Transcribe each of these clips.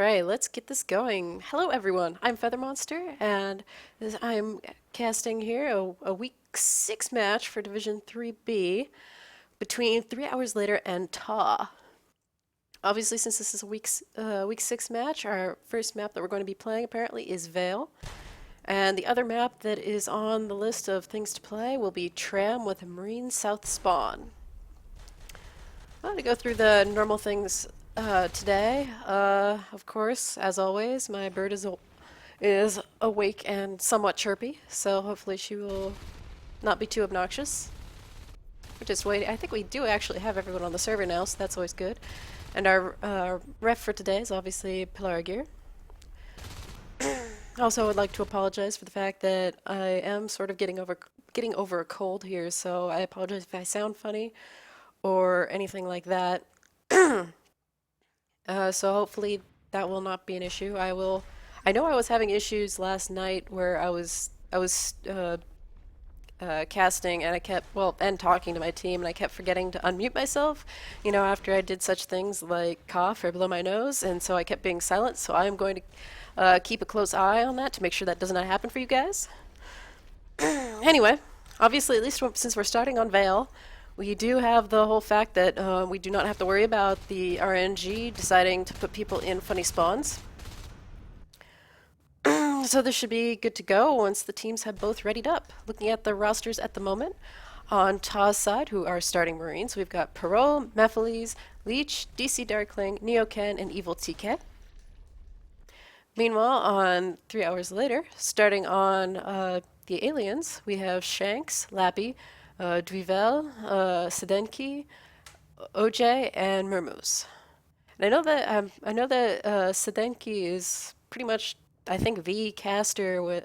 Alright, let's get this going. Hello everyone, I'm Feather Monster, and I'm casting here a week 6 match for Division 3B between 3 Hours Later and TAW. Obviously, since this is a week 6 match, our first map that we're going to be playing apparently is Vale. And the other map that is on the list of things to play will be Tram with a Marine South Spawn. I'm going to go through the normal things today. Of course, as always, my bird is awake and somewhat chirpy, so hopefully she will not be too obnoxious. We're just waiting. I think we do actually have everyone on the server now, so that's always good. And our ref for today is obviously Pilar. Also, I would like to apologize for the fact that I am sort of getting over a cold here, so I apologize if I sound funny or anything like that. So hopefully that will not be an issue. I know I was having issues last night where I was casting and I kept and talking to my team and I kept forgetting to unmute myself. You know, after I did such things like cough or blow my nose, and so I kept being silent. So I am going to keep a close eye on that to make sure that does not happen for you guys. Anyway, obviously, at least since we're starting on Vale, we do have the whole fact that we do not have to worry about the RNG deciding to put people in funny spawns. So this should be good to go once the teams have both readied up. Looking at the rosters at the moment, on TAW's side, who are starting Marines, we've got Parole, Mephiles, Leech, DC Darkling, Neoken, and Evil TK. Meanwhile, on 3 Hours Later, starting on the aliens, we have Shanks, Lappy, Duivel, Sedenki, OJ, and Mermoose. And I know that Sedenki is pretty much, I think, the caster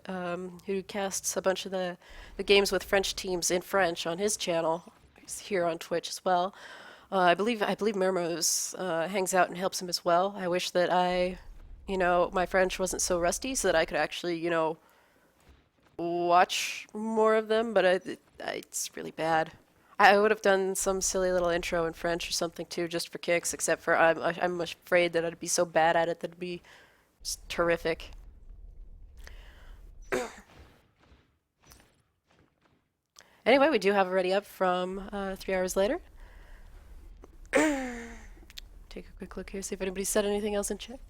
who casts a bunch of the games with French teams in French on his channel. He's here on Twitch as well. I believe Mermoose hangs out and helps him as well. I wish that my French wasn't so rusty so that I could actually, watch more of them, but it's really bad. I would have done some silly little intro in French or something too, just for kicks, except for I'm afraid that I'd be so bad at it that it'd be just terrific. Anyway, we do have a ready up from 3 Hours Later. Take a quick look here, see if anybody said anything else in chat.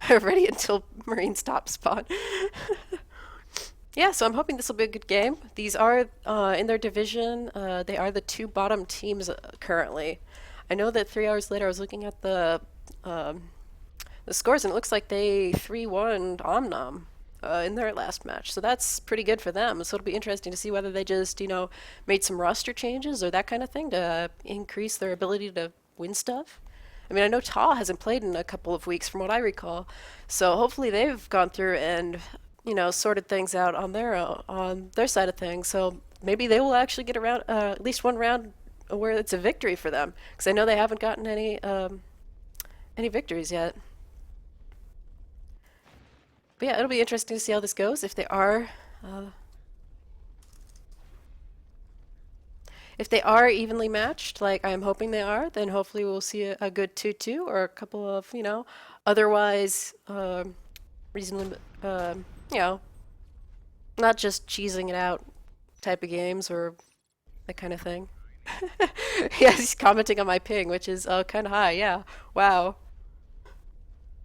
Ready until Marine stop spawn. Yeah, so I'm hoping this will be a good game. These are, in their division, they are the two bottom teams currently. I know that 3 Hours Later I was looking at the scores, and it looks like they 3-1 Omnom in their last match. So that's pretty good for them. So it'll be interesting to see whether they just, made some roster changes or that kind of thing to increase their ability to win stuff. I mean, I know TAW hasn't played in a couple of weeks from what I recall. So hopefully they've gone through and sorted things out on their side of things. So maybe they will actually get around at least one round where it's a victory for them, because I know they haven't gotten any victories yet. But yeah, it'll be interesting to see how this goes. If they are evenly matched, like I'm hoping they are, then hopefully we'll see a good 2-2 or a couple of otherwise reasonably not just cheesing it out type of games or that kind of thing. Yeah, he's commenting on my ping, which is kind of high. Yeah, wow.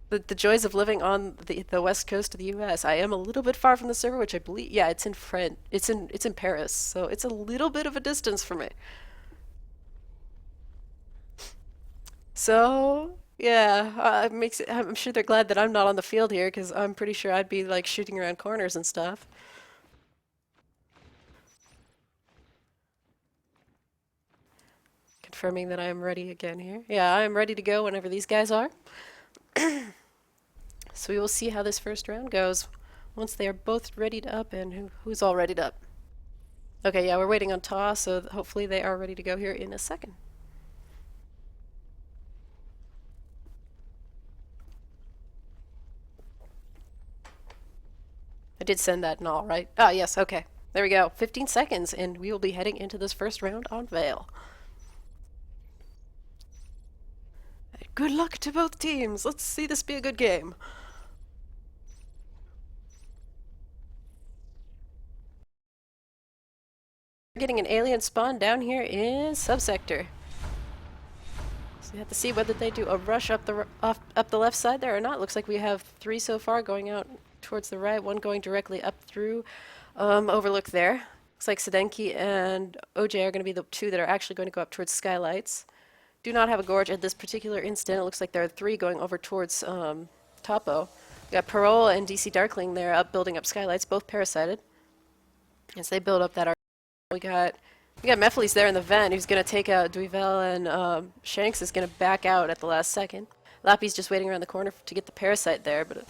The joys of living on the west coast of the U.S. I am a little bit far from the server, which I believe, yeah, it's in French. It's in Paris, so it's a little bit of a distance for me. So yeah, I'm sure they're glad that I'm not on the field here because I'm pretty sure I'd be like shooting around corners and stuff. Confirming that I am ready again here. Yeah, I am ready to go whenever these guys are. So we will see how this first round goes once they are both readied up, and who's all readied up. Okay, yeah, we're waiting on TAW, so hopefully they are ready to go here in a second. I did send that and all, right? Ah, yes, okay. There we go. 15 seconds, and we will be heading into this first round on Vale. Good luck to both teams. Let's see this be a good game. Getting an alien spawn down here in subsector. So you have to see whether they do a rush up the left side there or not. Looks like we have 3 so far going out towards the right, one going directly up through Overlook there. Looks like Sedenki and OJ are going to be the 2 that are actually going to go up towards Skylights. Do not have a gorge at this particular instant. It looks like there are 3 going over towards Topo. We got Parole and DC Darkling there up building up Skylights, both parasited. As they build up that we got Mephiles there in the vent who's going to take out Duivel, and Shanks is going to back out at the last second. Lappy's just waiting around the corner to get the parasite there, but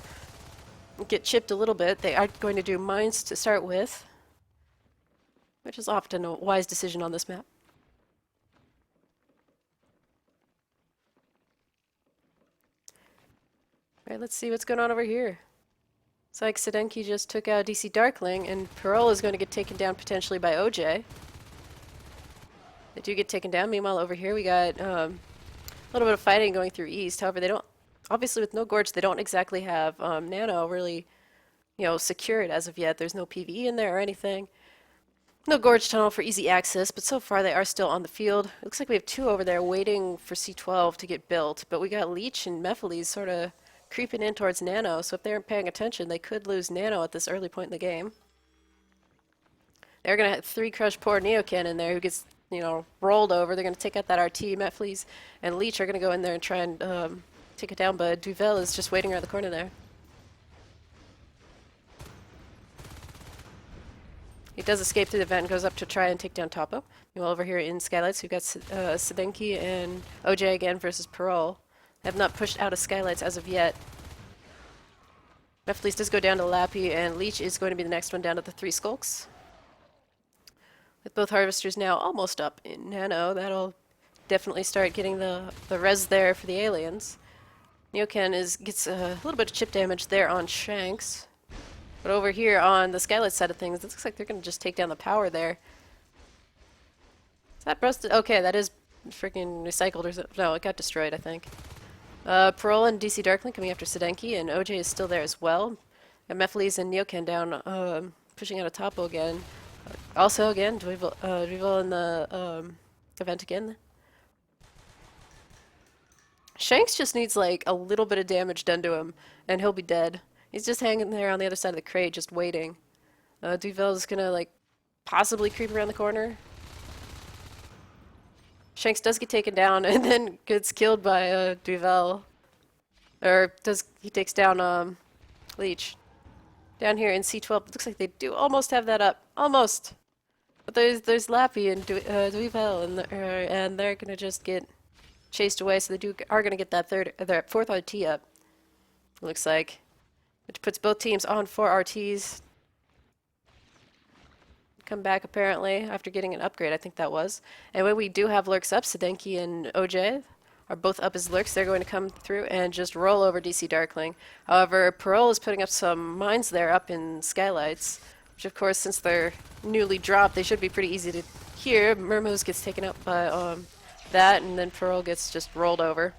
get chipped a little bit. They are going to do mines to start with, which is often a wise decision on this map. Alright, let's see what's going on over here. It's like Sedenki just took out DC Darkling, and Parole is going to get taken down potentially by OJ. They do get taken down. Meanwhile, over here we got a little bit of fighting going through east. However, they don't, obviously with no gorge, they don't exactly have Nano really, secured as of yet. There's no PvE in there or anything. No gorge tunnel for easy access, but so far they are still on the field. It looks like we have 2 over there waiting for C12 to get built, but we got Leech and Mephiles sort of creeping in towards Nano, so if they aren't paying attention, they could lose Nano at this early point in the game. They're going to have 3 crush poor Neocan in there who gets, rolled over. They're going to take out that RT. Mephiles and Leech are going to go in there and try and take it down, but Duvel is just waiting around the corner there. He does escape through the vent and goes up to try and take down Topo. Meanwhile, over here in Skylights, we've got Sedenki and OJ again versus Parole. They have not pushed out of Skylights as of yet. Mephiles does go down to Lappy, and Leech is going to be the next one down to the 3 Skulks. With both Harvesters now almost up in Nano, that'll definitely start getting the res there for the aliens. Neocan gets a little bit of chip damage there on Shanks. But over here on the Skylight side of things, it looks like they're going to just take down the power there. Is that busted? Okay, that is freaking recycled. Or no, it got destroyed, I think. Parole and DC Darkling coming after Sedenki, and OJ is still there as well. And Mephiles and Neocan down, pushing out a Topo again. Also, again, Duivel in the event again. Shanks just needs like a little bit of damage done to him, and he'll be dead. He's just hanging there on the other side of the crate, just waiting. Duivel is gonna like possibly creep around the corner. Shanks does get taken down and then gets killed by Duivel. Or he takes down Leech. Down here in C12, it looks like they do almost have that up. Almost! But there's Lappy and Duivel, and they're gonna just get chased away, so they are gonna get that 4th RT up. It looks like. Which puts both teams on 4 RTs. Come back apparently after getting an upgrade, I think that was. And when we do have lurks up, Sedenki and OJ are both up as lurks. They're going to come through and just roll over DC Darkling. However, Parole is putting up some mines there up in Skylights, which of course, since they're newly dropped, they should be pretty easy to hear. Mermoz gets taken out by that, and then Parole gets just rolled over.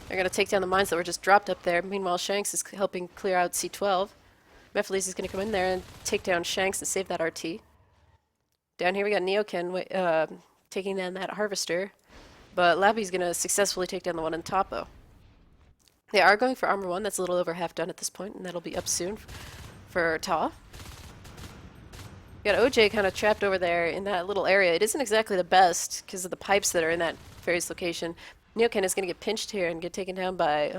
They're going to take down the mines that were just dropped up there. Meanwhile, Shanks is helping clear out C12. Mephiles is going to come in there and take down Shanks and save that RT. Down here we got Neocan taking down that Harvester, but Lappy's going to successfully take down the one in Topo. They are going for Armor 1. That's a little over half done at this point, and that'll be up soon for TAW. We got OJ kind of trapped over there in that little area. It isn't exactly the best because of the pipes that are in that various location. Neocan is going to get pinched here and get taken down by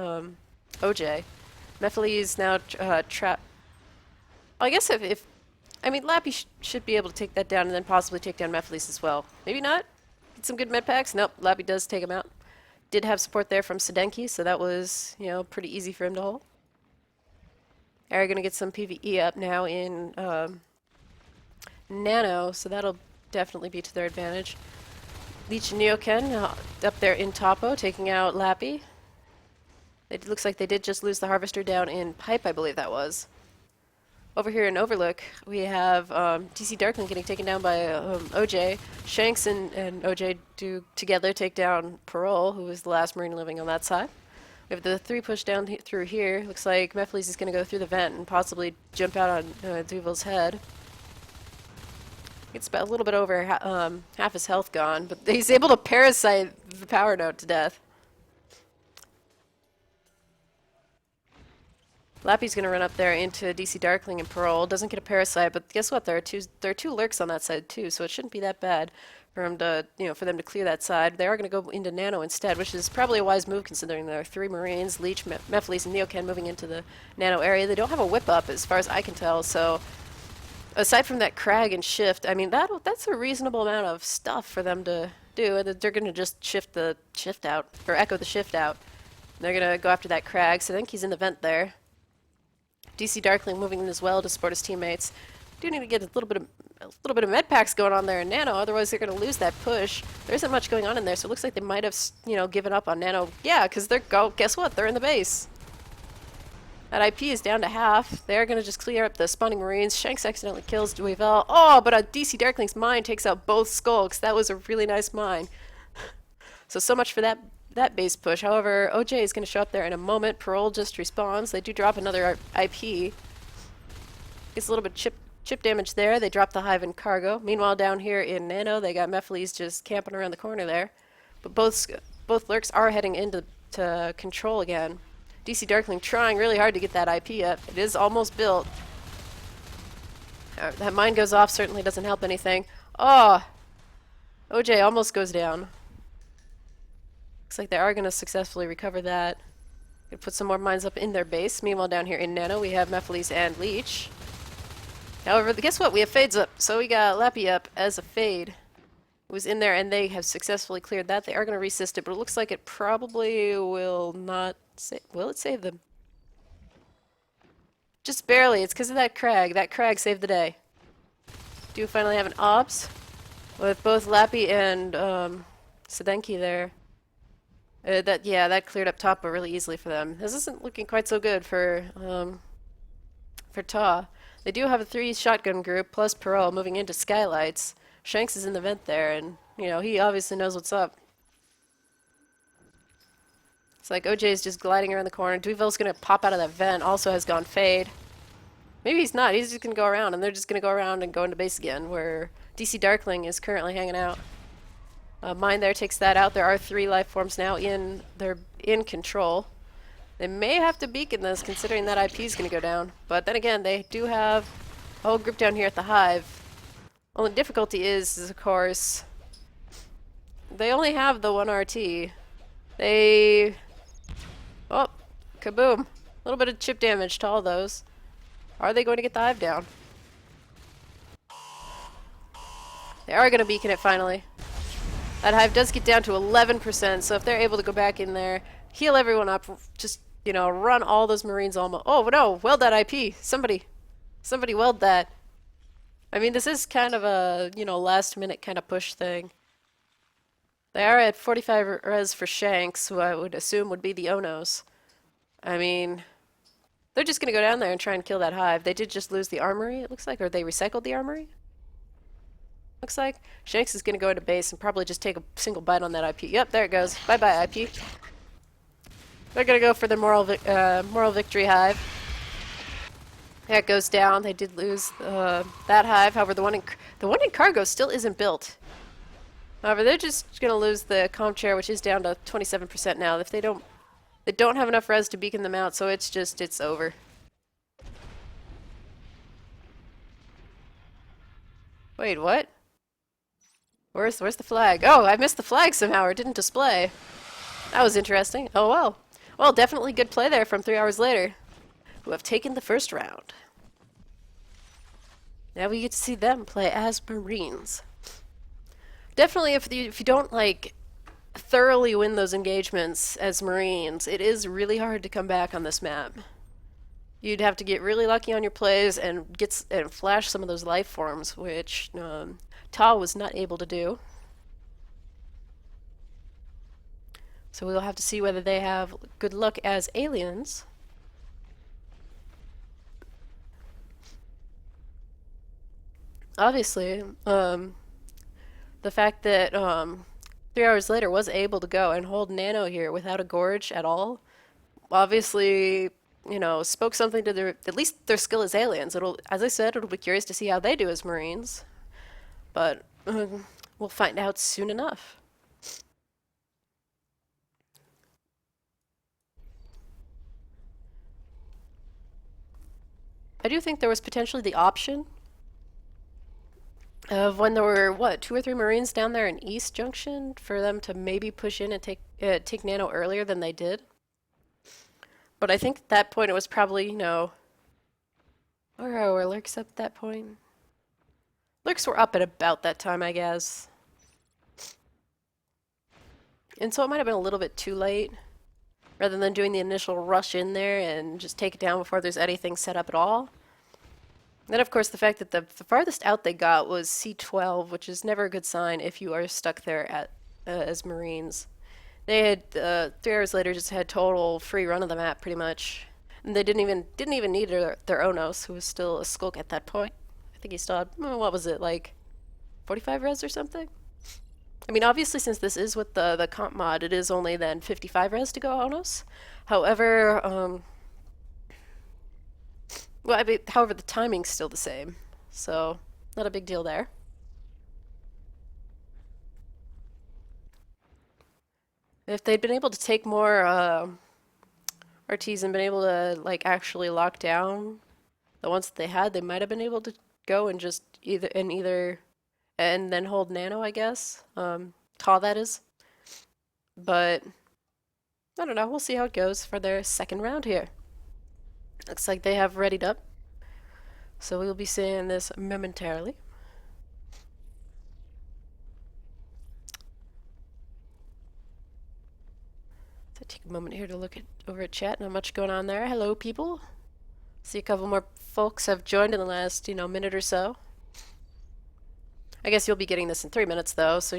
OJ. Mephiles now trapped. Well, I guess I mean, Lappy should be able to take that down and then possibly take down Mephiles as well. Maybe not. Get some good med packs. Nope, Lappy does take him out. Did have support there from Sedenki, so that was, pretty easy for him to hold. Are going to get some PvE up now in Nano, so that'll definitely be to their advantage. Leech and Neocan up there in Topo, taking out Lappy. It looks like they did just lose the Harvester down in Pipe, I believe that was. Over here in Overlook, we have DC Darkling getting taken down by OJ. Shanks and OJ do together take down Parole, who was the last Marine living on that side. We have the 3 push down through here. Looks like Mephiles is going to go through the vent and possibly jump out on Duval's head. It's about a little bit over half his health gone, but he's able to parasite the power node to death. Lappy's gonna run up there into DC Darkling and Parole. Doesn't get a parasite, but guess what? There are two lurks on that side too, so it shouldn't be that bad for him to for them to clear that side. They are gonna go into Nano instead, which is probably a wise move considering there are 3 Marines, Leech, Mephiles, and Neocan moving into the Nano area. They don't have a whip up as far as I can tell, so aside from that crag and shift, I mean that's a reasonable amount of stuff for them to do. They're gonna just shift the shift out or echo the shift out. They're gonna go after that crag, so I think he's in the vent there. DC Darkling moving in as well to support his teammates. Do need to get a little bit of med packs going on there in Nano, otherwise they're going to lose that push. There isn't much going on in there, so it looks like they might have, given up on Nano. Yeah, because guess what? They're in the base. That IP is down to half. They're going to just clear up the spawning Marines. Shanks accidentally kills Duevel. Oh, but a DC Darkling's mine takes out both skulks. That was a really nice mine. So much for that base push. However, OJ is going to show up there in a moment. Parole just respawns. They do drop another IP. Gets a little bit chip damage there. They drop the hive and cargo. Meanwhile, down here in Nano, they got Mephiles just camping around the corner there. But both lurks are heading into control again. DC Darkling trying really hard to get that IP up. It is almost built. That mine goes off, certainly doesn't help anything. Oh! OJ almost goes down. Looks like they are going to successfully recover that. Gonna put some more mines up in their base. Meanwhile, down here in Nano, we have Mephiles and Leech. However, guess what? We have fades up. So we got Lappy up as a fade. It was in there, and they have successfully cleared that. They are going to resist it, but it looks like it probably will not... Will it save them? Just barely. It's because of that crag. That crag saved the day. Do finally have an OBS with both Lappy and Sedenki there. That cleared up top really easily for them. This isn't looking quite so good for TAW. They do have a 3 shotgun group plus Parole moving into Skylights. Shanks is in the vent there, and he obviously knows what's up. It's like OJ is just gliding around the corner. Duvel's gonna pop out of that vent. Also has gone fade. Maybe he's not. He's just gonna go around, and they're just gonna go around and go into base again, where DC Darkling is currently hanging out. Mine there takes that out. There are 3 life forms now they're in control. They may have to beacon this considering that IP is going to go down. But then again, they do have a whole group down here at the hive. Only difficulty is of course, they only have the 1 RT. Oh, kaboom. A little bit of chip damage to all those. Are they going to get the hive down? They are going to beacon it finally. That hive does get down to 11%, so if they're able to go back in there, heal everyone up, just, run all those Marines almost. Oh, no, weld that IP. Somebody weld that. I mean, this is kind of a, last minute kind of push thing. They are at 45 res for Shanks, who I would assume would be the Onos. I mean, they're just going to go down there and try and kill that hive. They did just lose the armory, it looks like, or they recycled the armory? Looks like. Shanks is going to go into base and probably just take a single bite on that IP. Yep, there it goes. Bye-bye, IP. They're going to go for the moral victory hive. Yeah, it goes down. They did lose that hive. However, the one in cargo still isn't built. However, they're just going to lose the comp chair, which is down to 27% now. If they don't have enough res to beacon them out, so it's over. Wait, what? Where's the flag? Oh, I missed the flag somehow, or it didn't display. That was interesting. Oh well. Well, definitely good play there from 3 hours later, who have taken the first round. Now we get to see them play as Marines. Definitely, if you don't thoroughly win those engagements as Marines, it is really hard to come back on this map. You'd have to get really lucky on your plays and flash some of those life forms, which TAW was not able to do. So we'll have to see whether they have good luck as aliens. Obviously, the fact that 3 hours later was able to go and hold Nano here without a gorge at all, obviously, spoke something to their at least their skill as aliens. It'll, as I said, it'll be curious to see how they do as Marines, but we'll find out soon enough. I do think there was potentially the option of when there were what 2 or 3 Marines down there in East Junction for them to maybe push in and take Nano earlier than they did. But I think at that point it was probably where were lurks up at that point? Lurks were up at about that time, I guess. And so it might have been a little bit too late. Rather than doing the initial rush in there and just take it down before there's anything set up at all. Then, of course, the fact that the farthest out they got was C12, which is never a good sign if you are stuck there as Marines. They had 3 hours later just had total free run of the map pretty much, and they didn't even need their Onos, who was still a skulk at that point. I think he still had what was it, like 45 res or something. I mean, obviously, since this is with the comp mod, it is only then 55 res to go Onos. However, however, the timing's still the same, so not a big deal there. If they'd been able to take more RTs and been able to like actually lock down the ones that they had, they might have been able to go and just either and then hold Nano, I guess. TAW that is. But I don't know. We'll see how it goes for their second round here. Looks like they have readied up. So we will be seeing this momentarily. So take a moment here to look over at chat. Not much going on there. Hello, people. See a couple more folks have joined in the last, minute or so. I guess you'll be getting this in 3 minutes, though, so,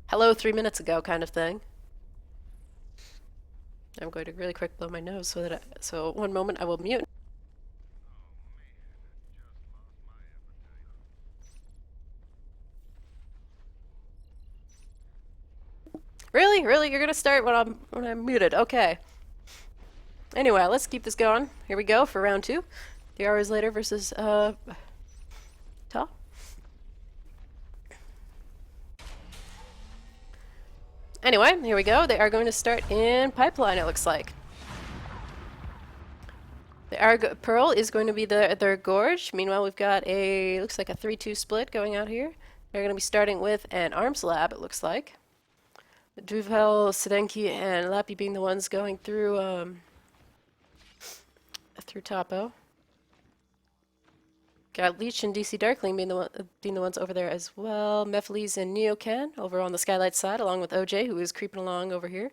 hello 3 minutes ago kind of thing. I'm going to really quick blow my nose so one moment I will mute. Really? Really? You're gonna start when I'm muted. Okay. Anyway, let's keep this going. Here we go for round 2. 3 hours later versus TAW. Anyway, here we go. They are going to start in pipeline, it looks like. The Pearl is going to be their gorge. Meanwhile, we've got looks like a 3-2 split going out here. They're going to be starting with an arms lab, it looks like. Duvel, Sedenki, and Lappy being the ones going through Topo. Got Leech and DC Darkling being the ones over there as well. Mephiles and Neocan over on the Skylight side, along with OJ, who is creeping along over here.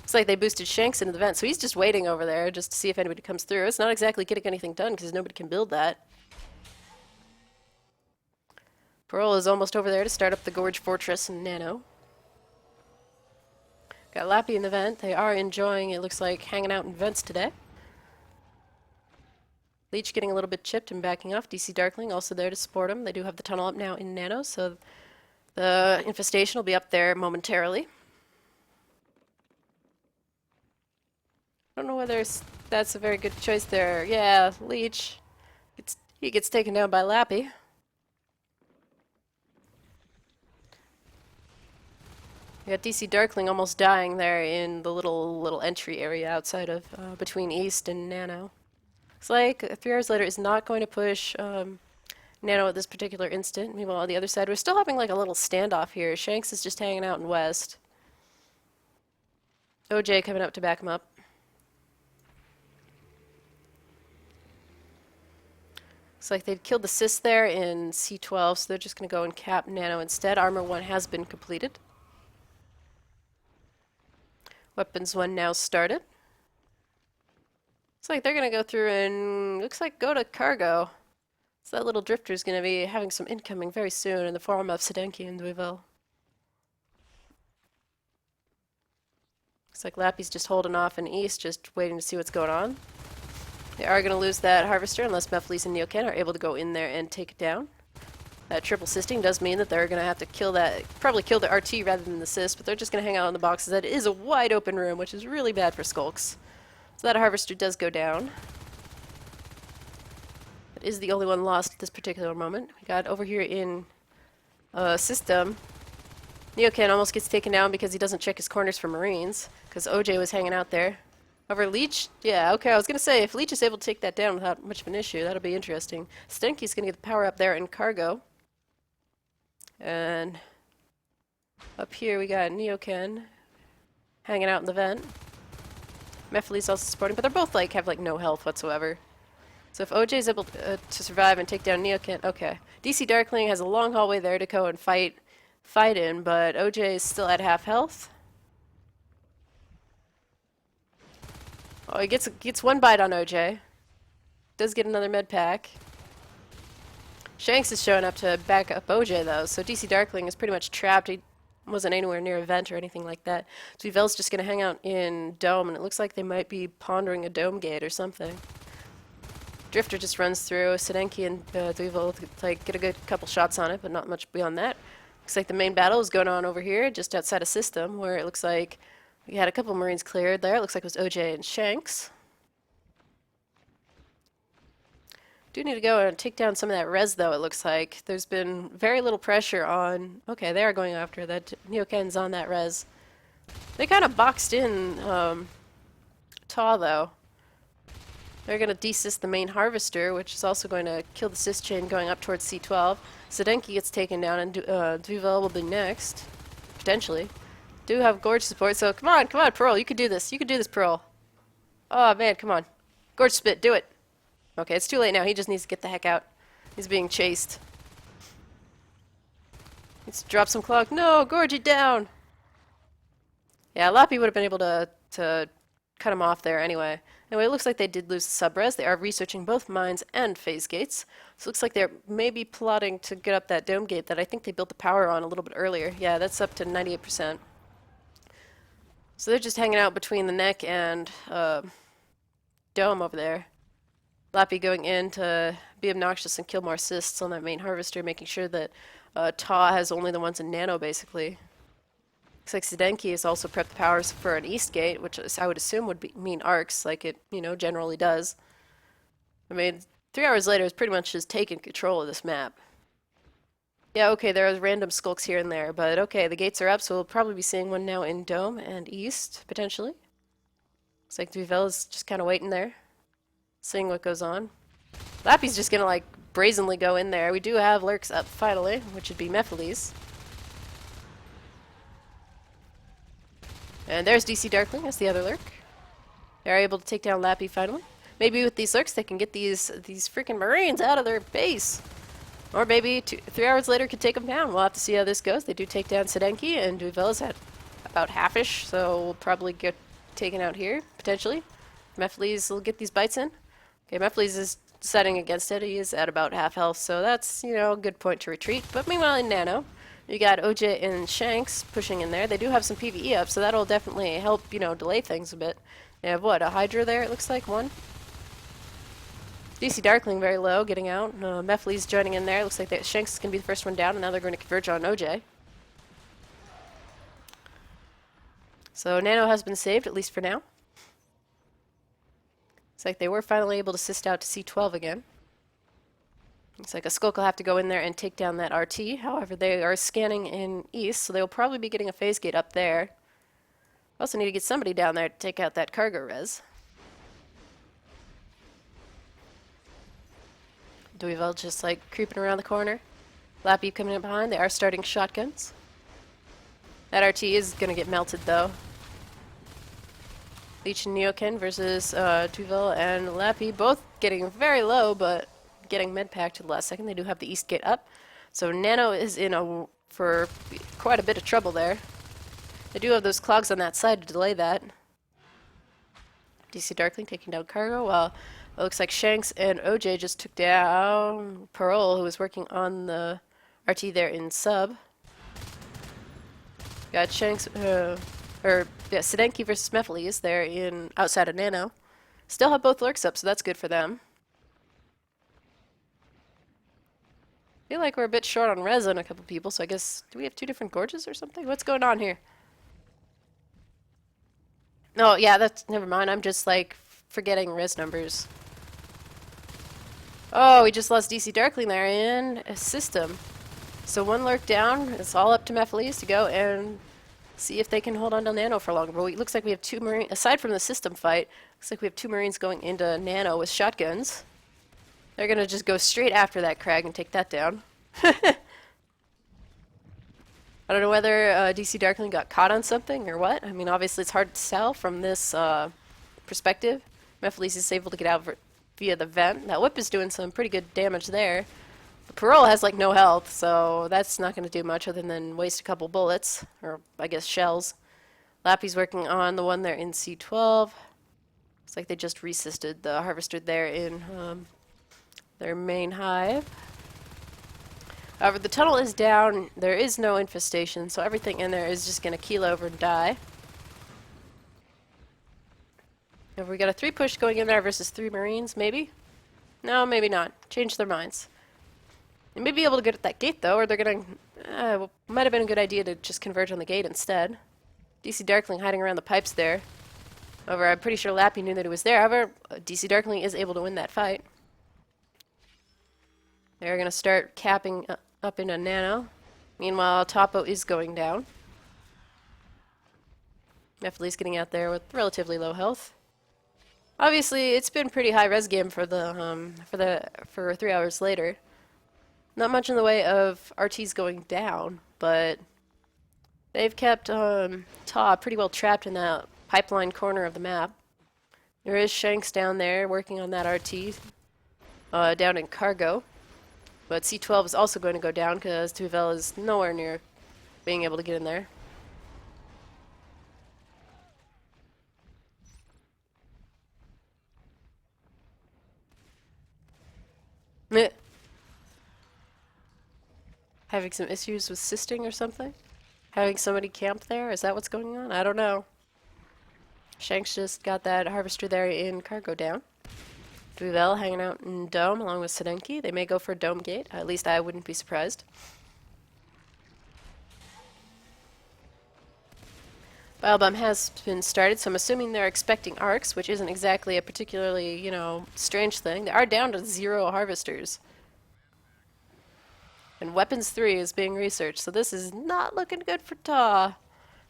Looks like they boosted Shanks into the vent, so he's just waiting over there just to see if anybody comes through. It's not exactly getting anything done because nobody can build that. Pearl is almost over there to start up the Gorge Fortress and Nano. Got Lappy in the vent. They are enjoying, it looks like, hanging out in vents today. Leech getting a little bit chipped and backing off. DC Darkling also there to support him. They do have the tunnel up now in Nano, so the infestation will be up there momentarily. I don't know whether that's a very good choice there. Yeah, Leech. He gets taken down by Lappy. We got DC Darkling almost dying there in the little entry area outside of between East and Nano. Looks like 3 hours later is not going to push Nano at this particular instant. Meanwhile, on the other side, we're still having like a little standoff here. Shanks is just hanging out in West. OJ coming up to back him up. Looks like they'd killed the Sis there in C12, so they're just going to go and cap Nano instead. Armor 1 has been completed. Weapons 1 now started. Looks like they're going to go through and, go to cargo. So that little drifter is going to be having some incoming very soon in the form of Sedenki and Duvel. Looks like Lappy's just holding off in East, just waiting to see what's going on. They are going to lose that Harvester unless Mephiles and Neocan are able to go in there and take it down. That triple sisting does mean that they're going to have to kill that, probably kill the RT rather than the cyst, but they're just going to hang out in the boxes. That is a wide open room, which is really bad for skulks. So that harvester does go down. That is the only one lost at this particular moment. We got over here in system. Neocan almost gets taken down because he doesn't check his corners for Marines, because OJ was hanging out there. Over Leech? Yeah, okay, I was going to say, if Leech is able to take that down without much of an issue, that'll be interesting. Stenky's going to get the power up there in cargo. And up here we got Neocan hanging out in the vent. Mephiles also supporting, but they're both like have like no health whatsoever. So if OJ is able to survive and take down Neocan, okay. DC Darkling has a long hallway there to go and fight in, but OJ is still at half health. Oh, he gets one bite on OJ. Does get another med pack. Shanks is showing up to back up OJ though, so DC Darkling is pretty much trapped. He wasn't anywhere near a vent or anything like that. So Vel's just going to hang out in Dome, and it looks like they might be pondering a Dome gate or something. Drifter just runs through. Sedenki and Duvel like get a good couple shots on it, but not much beyond that. Looks like the main battle is going on over here, just outside of System, where it looks like we had a couple Marines cleared there. It looks like it was OJ and Shanks. Do need to go and take down some of that res, though, it looks like. There's been very little pressure on... Okay, they are going after that. Neocan's on that res. They kind of boxed in TAW, though. They're going to desist the main harvester, which is also going to kill the cyst chain going up towards C12. Sedenki gets taken down, and Duvel will be next. Potentially. Do have Gorge support, so come on, Pearl, you can do this. You can do this, Pearl. Oh, man, come on. Gorge Spit, do it. Okay, it's too late now. He just needs to get the heck out. He's being chased. Let's drop some clock. No, gorge it down! Yeah, Lappy would have been able to cut him off there anyway. Anyway, it looks like they did lose the sub-res. They are researching both mines and phase gates. So it looks like they're maybe plotting to get up that dome gate that I think they built the power on a little bit earlier. Yeah, that's up to 98%. So they're just hanging out between the neck and dome over there. Lappy going in to be obnoxious and kill more cysts on that main harvester, making sure that TAW has only the ones in nano, basically. Looks like Sedenki has also prepped the powers for an east gate, which I would assume would mean arcs, like it, generally does. I mean, 3 hours later is pretty much just taking control of this map. Yeah, okay, there are random skulks here and there, but okay, the gates are up, so we'll probably be seeing one now in Dome and East, potentially. Looks like Duvel is just kind of waiting there, seeing what goes on. Lappy's just gonna, like, brazenly go in there. We do have lurks up, finally, which would be Mephiles. And there's DC Darkling, that's the other lurk. They're able to take down Lappy finally. Maybe with these lurks they can get these freaking Marines out of their base. Or maybe 3 hours later could take them down. We'll have to see how this goes. They do take down Sedenki, and Duvel's at about half-ish, so we'll probably get taken out here, potentially. Mephiles will get these bites in. Okay, Mephiles is deciding against it. He is at about half health, so that's, a good point to retreat. But meanwhile in Nano, you got OJ and Shanks pushing in there. They do have some PvE up, so that'll definitely help, delay things a bit. They have, what, a Hydra there, it looks like, one? DC Darkling very low, getting out. Mephiles joining in there. Looks like Shanks is going to be the first one down, and now they're going to converge on OJ. So Nano has been saved, at least for now. Looks like they were finally able to assist out to C12 again. Looks like a Skulk will have to go in there and take down that RT. However, they are scanning in East, so they will probably be getting a phase gate up there. Also need to get somebody down there to take out that cargo res. Duvel just like creeping around the corner. Lappy coming in behind. They are starting shotguns. That RT is going to get melted though. Leech and Neocan versus Duvel and Lappy, both getting very low, but getting med pack to the last second. They do have the east gate up. So Nano is in for quite a bit of trouble there. They do have those clogs on that side to delay that. DC Darkling taking down cargo, while it looks like Shanks and OJ just took down Parole, who was working on the RT there in sub. Got Shanks, Sedenki versus Mephiles there in outside of Nano. Still have both lurks up, so that's good for them. Feel like we're a bit short on res on a couple people, so I guess, do we have two different gorges or something? What's going on here? No, yeah, that's, never mind. I'm just like forgetting res numbers. Oh, we just lost DC Darkling there in a system. So one lurk down. It's all up to Mephiles to go and see if they can hold on to Nano for longer. But it looks like we have two Marines, aside from the system fight, looks like we have two Marines going into Nano with shotguns. They're going to just go straight after that Crag and take that down. I don't know whether DC Darkling got caught on something or what. I mean, obviously it's hard to tell from this perspective. Mephiles is able to get out via the vent. That whip is doing some pretty good damage there. The Parole has like no health, so that's not going to do much other than waste a couple bullets, or I guess shells. Lappy's working on the one there in C12. Looks like they just resisted the harvester there in their main hive. However, the tunnel is down. There is no infestation, so everything in there is just going to keel over and die. Have we got a 3 push going in there versus 3 Marines, maybe? No, maybe not. Change their minds. They may be able to get at that gate, though, or they're going to... might have been a good idea to just converge on the gate instead. DC Darkling hiding around the pipes there. However, I'm pretty sure Lappy knew that he was there. However, DC Darkling is able to win that fight. They're going to start capping up into Nano. Meanwhile, Topo is going down. Mephiles getting out there with relatively low health. Obviously, it's been pretty high res game for 3 hours later. Not much in the way of RTs going down, but they've kept TAW pretty well trapped in that pipeline corner of the map. There is Shanks down there working on that RT down in cargo. But C12 is also going to go down because Tuvel is nowhere near being able to get in there. Meh. Having some issues with sisting or something? Having somebody camp there? Is that what's going on? I don't know. Shanks just got that harvester there in cargo down. Tuvel hanging out in Dome along with Sedenki. They may go for a Dome gate. At least I wouldn't be surprised. Bilebum has been started, so I'm assuming they're expecting arcs, which isn't exactly a particularly, you know, strange thing. They are down to 0 harvesters. And Weapons 3 is being researched, so this is not looking good for TAW.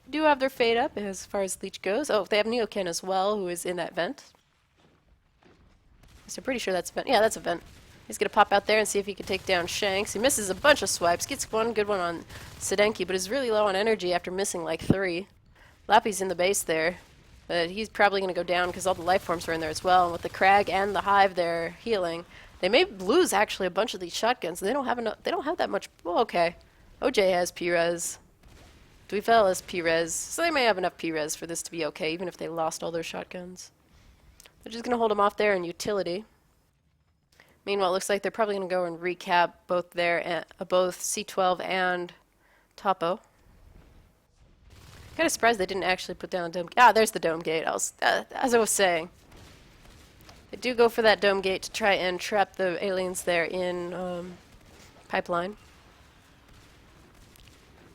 They do have their fade up as far as Leech goes. Oh, they have Neokin as well, who is in that vent. So I'm pretty sure that's a vent. Yeah, that's a vent. He's going to pop out there and see if he can take down Shanks. He misses a bunch of swipes, gets one good one on Sedenki, but is really low on energy after missing like 3. Lappy's in the base there, but he's probably going to go down because all the life forms are in there as well. And with the Crag and the Hive there healing, they may lose actually a bunch of these shotguns. They don't have enough. They don't have that much. Oh, okay, OJ has P-res. Dweefel has P-res, so they may have enough P-res for this to be okay, even if they lost all their shotguns. They're just going to hold them off there in utility. Meanwhile, it looks like they're probably going to go and recap both there, both C12 and Topo. Kind of surprised they didn't actually put down a dome. Ah, there's the dome gate. As I was saying, they do go for that dome gate to try and trap the aliens there in pipeline.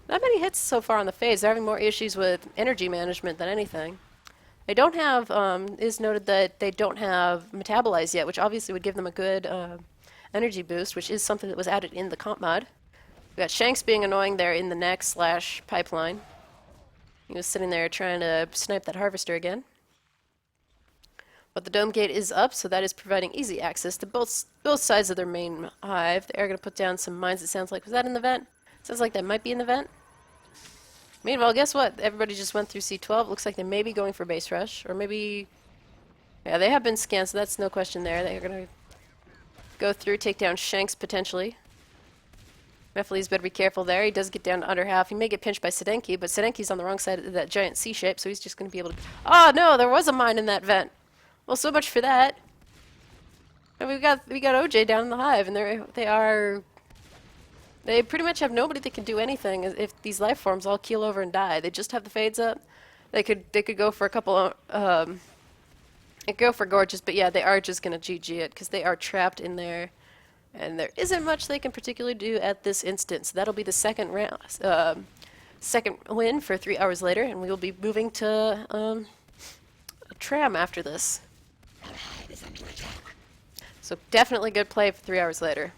Not many hits so far on the phase. They're having more issues with energy management than anything. They don't have. Is noted that they don't have metabolize yet, which obviously would give them a good energy boost, which is something that was added in the comp mod. We got Shanks being annoying there in the neck / pipeline. He was sitting there trying to snipe that harvester again. But the dome gate is up, so that is providing easy access to both sides of their main hive. They are going to put down some mines, it sounds like. Was that in the vent? Sounds like that might be in the vent. Meanwhile, guess what? Everybody just went through C12. Looks like they may be going for base rush. Or maybe... Yeah, they have been scanned, so that's no question there. They're going to go through, take down Shanks potentially. Mephiles better be careful there. He does get down to under half. He may get pinched by Sedenki, but Sedenki's on the wrong side of that giant C shape, so he's just going to be able to... Oh, no, there was a mine in that vent. Well, so much for that. And we got OJ down in the hive, and they pretty much have nobody that can do anything if these life forms all keel over and die. They just have the fades up. They could go for a couple go for gorges, but yeah, they are just going to GG it because they are trapped in there. And there isn't much they can particularly do at this instance. That'll be the second round, second win for 3 hours later, and we will be moving to tram after this. So definitely good play for 3 hours later.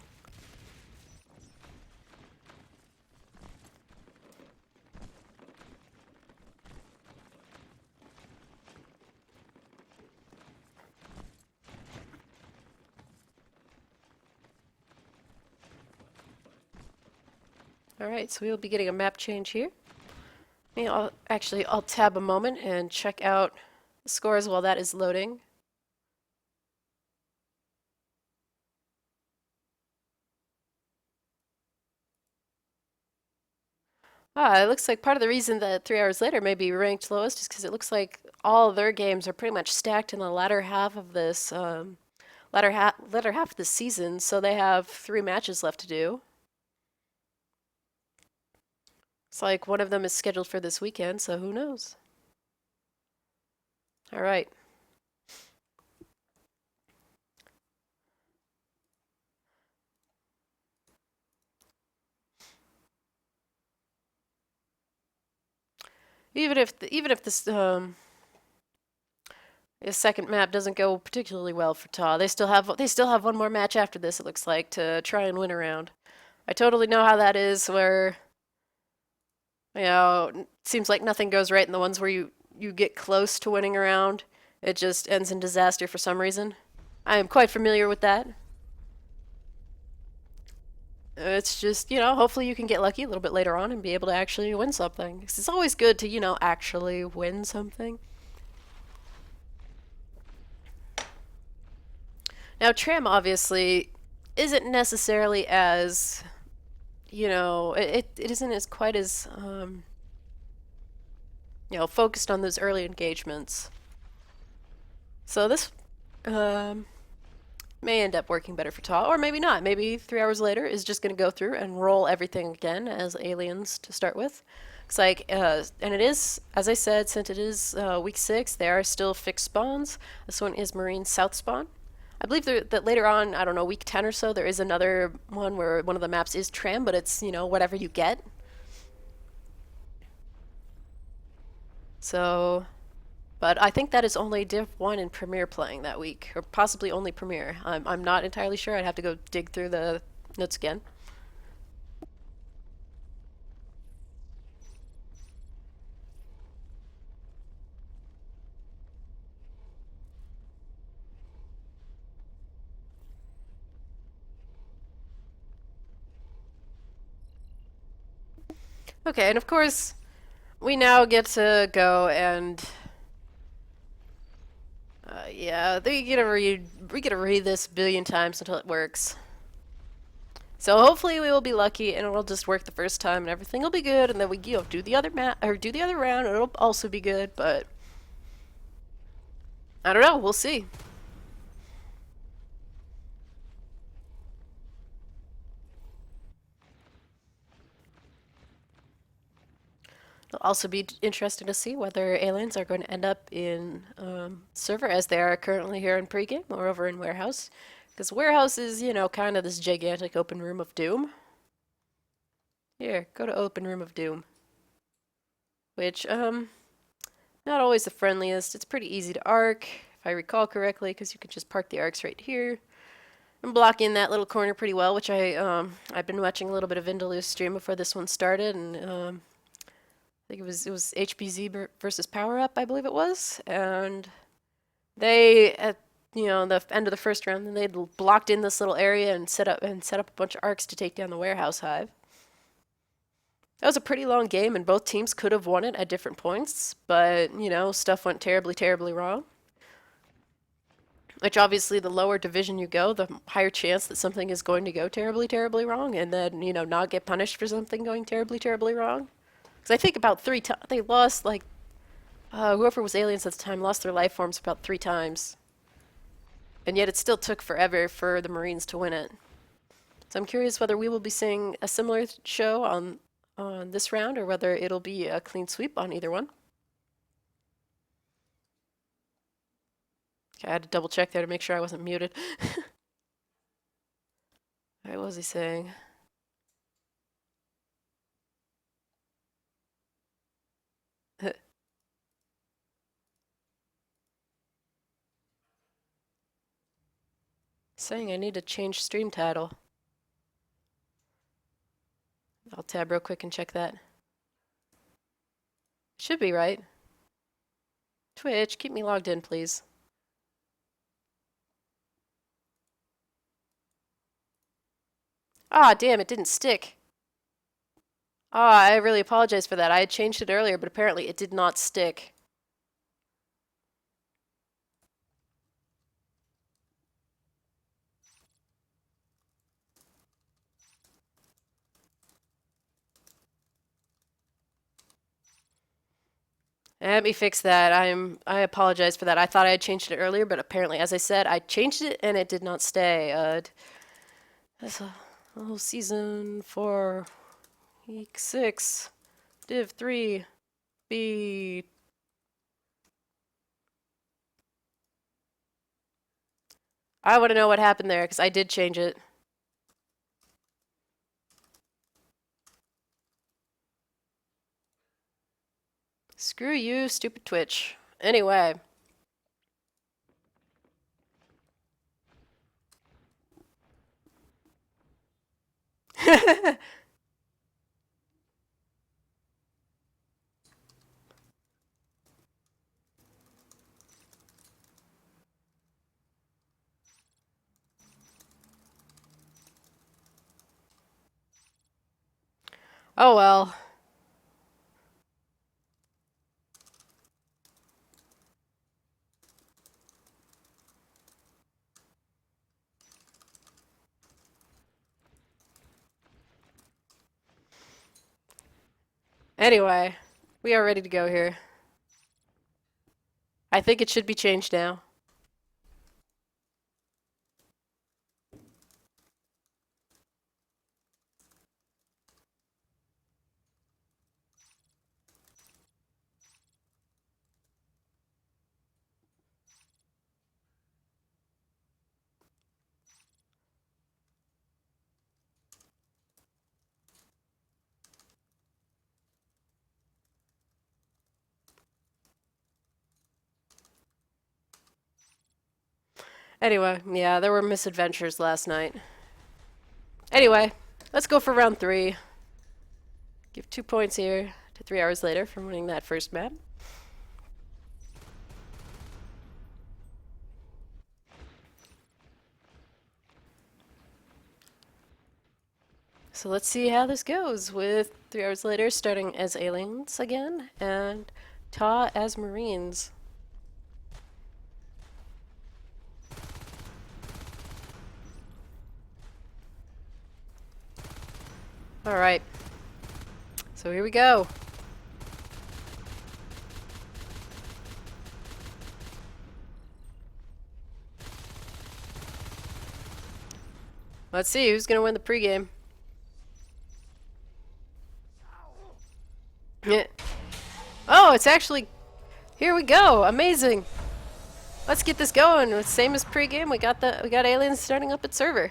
Alright, so we'll be getting a map change here. I'll tab a moment and check out the scores while that is loading. It looks like part of the reason that 3 hours later may be ranked lowest is because it looks like all their games are pretty much stacked in the latter half of this latter half of the season, so they have 3 matches left to do. It's like one of them is scheduled for this weekend, so who knows? All right. Even if this second map doesn't go particularly well for TAW, they still have one more match after this. It looks like to try and win around. I totally know how that is, where it seems like nothing goes right in the ones where you get close to winning around. It just ends in disaster for some reason. I am quite familiar with that. It's just, hopefully you can get lucky a little bit later on and be able to actually win something. 'Cause it's always good to, actually win something. Now, Tram obviously isn't necessarily as, it isn't as quite as, focused on those early engagements. So this may end up working better for TAW, or maybe not. Maybe 3 hours later is just going to go through and roll everything again as aliens to start with. It's like, and it is, as I said, since it is week 6, there are still fixed spawns. This one is Marine South spawn. I believe that later on, I don't know, week 10 or so, there is another one where one of the maps is Tram, but it's, whatever you get. So, but I think that is only Div 1 and Premiere playing that week, or possibly only Premiere. I'm not entirely sure. I'd have to go dig through the notes again. Okay, and of course, we now get to go and yeah, we get to read this a billion times until it works. So hopefully we will be lucky and it'll just work the first time and everything will be good, and then we do the other do the other round and it'll also be good, but I don't know, we'll see. It'll also be interesting to see whether aliens are going to end up in server as they are currently here in pregame or over in warehouse. Because warehouse is, kind of this gigantic open room of doom. Here, go to open room of doom. Which, not always the friendliest. It's pretty easy to arc, if I recall correctly, because you can just park the arcs right here. And block in that little corner pretty well, which I've been watching a little bit of Indaloo's stream before this one started, and I think it was HBZ versus Power Up, I believe it was, and they at the end of the first round, they blocked in this little area and set up a bunch of arcs to take down the warehouse hive. That was a pretty long game, and both teams could have won it at different points, but stuff went terribly, terribly wrong. Which obviously, the lower division you go, the higher chance that something is going to go terribly, terribly wrong, and then not get punished for something going terribly, terribly wrong. Because I think about 3 times they lost, like, whoever was aliens at the time lost their life forms about 3 times. And yet it still took forever for the Marines to win it. So I'm curious whether we will be seeing a similar show on this round, or whether it'll be a clean sweep on either one. Okay, I had to double check there to make sure I wasn't muted. Alright, what was he saying? Saying I need to change stream title. I'll tab real quick and check that. Should be right. Twitch, keep me logged in, please. Ah, damn, it didn't stick. Ah, I really apologize for that. I had changed it earlier, but apparently it did not stick. Let me fix that. I apologize for that. I thought I had changed it earlier, but apparently, as I said, I changed it and it did not stay. That's a whole season 4, week 6, div 3, B. I want to know what happened there because I did change it. Screw you, stupid Twitch. Anyway. Oh well. Anyway, we are ready to go here. I think it should be changed now. Anyway, yeah, there were misadventures last night. Anyway, let's go for round 3. Give 2 points here to 3hrsLater for winning that first map. So let's see how this goes with 3hrsLater starting as aliens again and TAW as marines. Alright, so here we go. Let's see who's gonna win the pregame. Oh, it's actually... Here we go! Amazing! Let's get this going. Same as pregame, we got aliens starting up at server.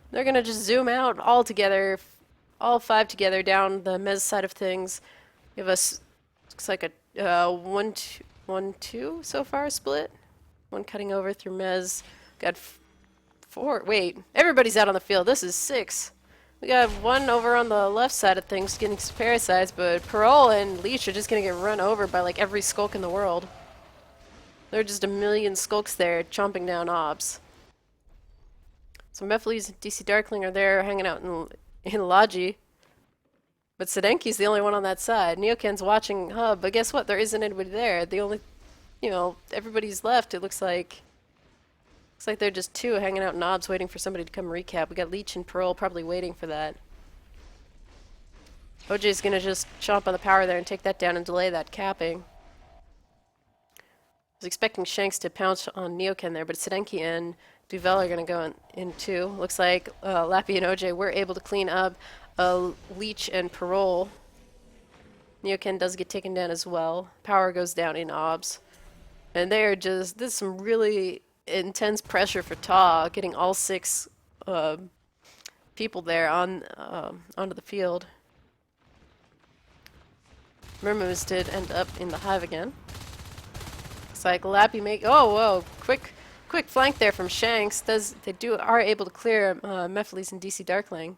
They're gonna just zoom out all together, all 5 together down the mez side of things. Give us, looks like a 1-2 so far split. One cutting over through mez. Got 4. Wait, everybody's out on the field. This is 6. We got one over on the left side of things getting some parasites, but Parole and Leech are just gonna get run over by like every skulk in the world. There are just a million skulks there chomping down obs. So Mephiles and DC Darkling are there hanging out in Logi. But Sedenki's the only one on that side. Neoken's watching Hub, but guess what? There isn't anybody there. The only, everybody's left. It looks like they're just 2 hanging out in obs waiting for somebody to come recap. We got Leech and Parole probably waiting for that. OJ's gonna just chomp on the power there and take that down and delay that capping. I was expecting Shanks to pounce on Neoken there, but Sedenki and Duvel are going to go in too. Looks like Lappy and OJ were able to clean up Leech and Parole. Neoken does get taken down as well. Power goes down in obs. And they're just, this is some really intense pressure for TAW, getting all 6 people there on onto the field. Mermoose did end up in the hive again. Looks like Lappy oh whoa, quick flank there from Shanks. Are able to clear Mephiles and DC Darkling.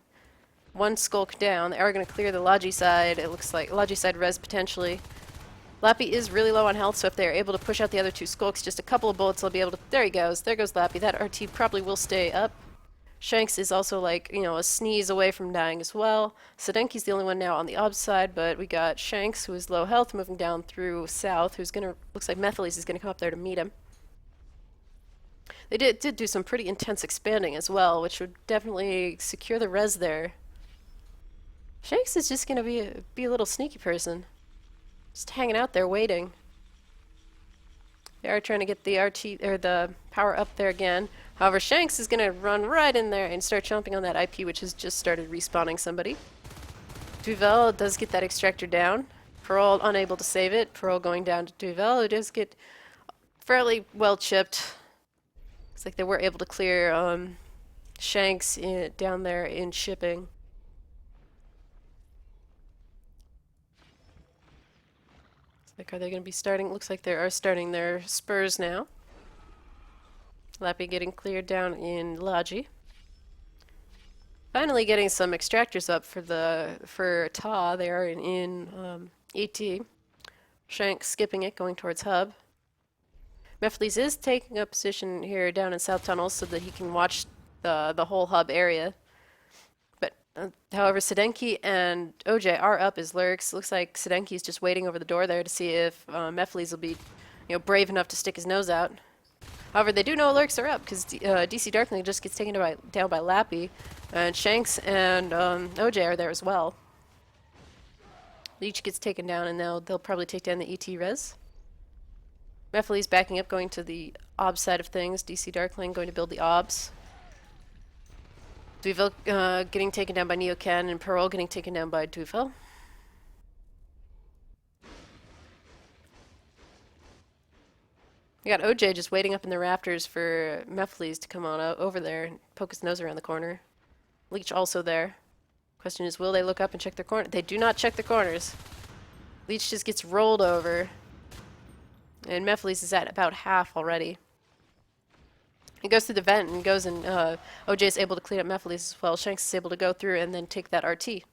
One skulk down. They are going to clear the Logi side. It looks like Logi side res potentially. Lappy is really low on health, so if they're able to push out the other two skulks, just a couple of bullets, they'll be able to. There he goes. There goes Lappy. That RT probably will stay up. Shanks is also like, a sneeze away from dying as well. Sedenki's the only one now on the obs side, but we got Shanks, who is low health, moving down through south, looks like Mephiles is gonna come up there to meet him. They did do some pretty intense expanding as well, which would definitely secure the res there. Shanks is just gonna be a little sneaky person. Just hanging out there waiting. They are trying to get the RT, or the power up there again. However, Shanks is going to run right in there and start chomping on that IP, which has just started respawning somebody. Duvel does get that extractor down. Parole unable to save it. Parole going down to Duvel, who does get fairly well chipped. Looks like they were able to clear Shanks down there in shipping. Like, are they going to be starting? Looks like they are starting their spurs now. Lappy getting cleared down in Logi. Finally getting some extractors up for TAW. They are in ET. Shank skipping it, going towards hub. Mephiles is taking a position here down in South Tunnels so that he can watch the whole hub area. But however, Sedenki and OJ are up as lurks. Looks like Sedenki's just waiting over the door there to see if Mephiles will be, brave enough to stick his nose out. However, they do know lurks are up because DC Darkling just gets taken down by Lappy, and Shanks and OJ are there as well. Each gets taken down, and they'll probably take down the ET res. Mephiles backing up, going to the obs side of things. DC Darkling going to build the obs. Duvel getting taken down by Neocan, and Parole getting taken down by Duvel. We got OJ just waiting up in the rafters for Mephiles to come on over there and poke his nose around the corner. Leech also there. Question is, will they look up and check their corner? They do not check the corners. Leech just gets rolled over. And Mephiles is at about half already. He goes through the vent and goes and OJ is able to clean up Mephiles as well. Shanks is able to go through and then take that RT.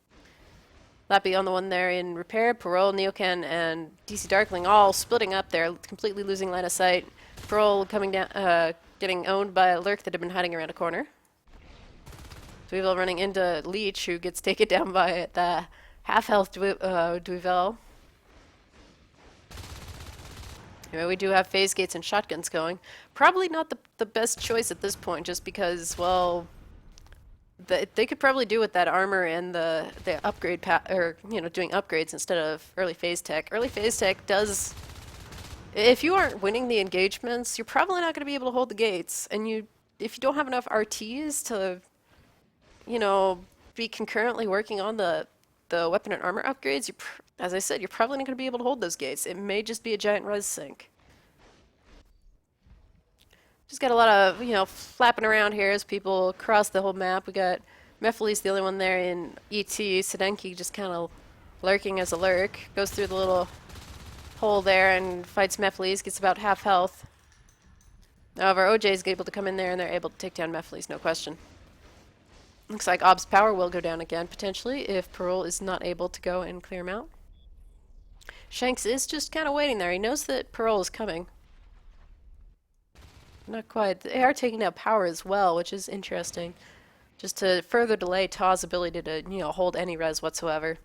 Lappy on the one there in repair. Parole, Neocan, and DC Darkling all splitting up there, completely losing line of sight. Parole coming down, getting owned by a lurk that had been hiding around a corner. Duvel running into Leech, who gets taken down by the half-health Duvel. Anyway, we do have phase gates and shotguns going. Probably not the best choice at this point, just because, well, they could probably do with that armor and the upgrade doing upgrades instead of early phase tech. Early phase tech does, if you aren't winning the engagements, you're probably not going to be able to hold the gates. And if you don't have enough RTs to, be concurrently working on the weapon and armor upgrades, as I said, you're probably not going to be able to hold those gates. It may just be a giant res sink. Just got a lot of, flapping around here as people cross the whole map. We got Mephiles, the only one there in ET. Sedenki just kind of lurking as a lurk. Goes through the little hole there and fights Mephiles, gets about half health. However, OJ is able to come in there and they're able to take down Mephiles, no question. Looks like Ob's power will go down again, potentially, if Parole is not able to go and clear him out. Shanks is just kind of waiting there. He knows that Parole is coming. Not quite. They are taking out power as well, which is interesting. Just to further delay TAW's ability to, hold any res whatsoever.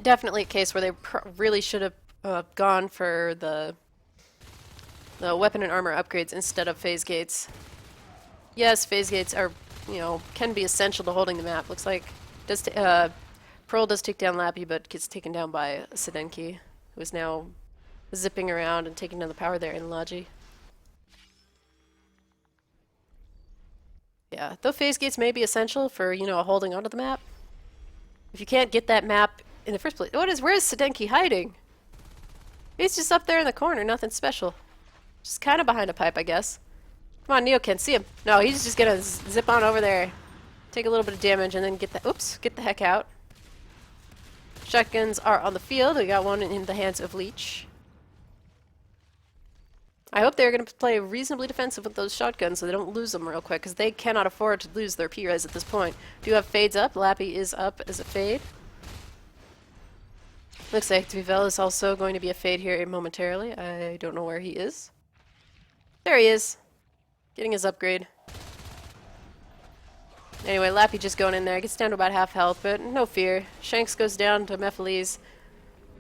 Definitely a case where they really should have gone for the weapon and armor upgrades instead of phase gates. Yes, phase gates are, can be essential to holding the map. Looks like Parole does take down Lappy, but gets taken down by Sedenki, who is now zipping around and taking down the power there in Logi. Yeah, though phase gates may be essential for, holding onto the map. If you can't get that map in the first place. Where is Sedenki hiding? He's just up there in the corner, nothing special. Just kind of behind a pipe, I guess. Come on, Neo can see him. No, he's just gonna zip on over there, take a little bit of damage, and then get the get the heck out. Shotguns are on the field. We got one in the hands of Leech. I hope they're going to play reasonably defensive with those shotguns so they don't lose them real quick, because they cannot afford to lose their P-Res at this point. Do have fades up. Lappy is up as a fade. Looks like Duvel is also going to be a fade here momentarily. I don't know where he is. There he is. Getting his upgrade. Anyway, Lappy just going in there. Gets down to about half health, but no fear. Shanks goes down to Mephiles.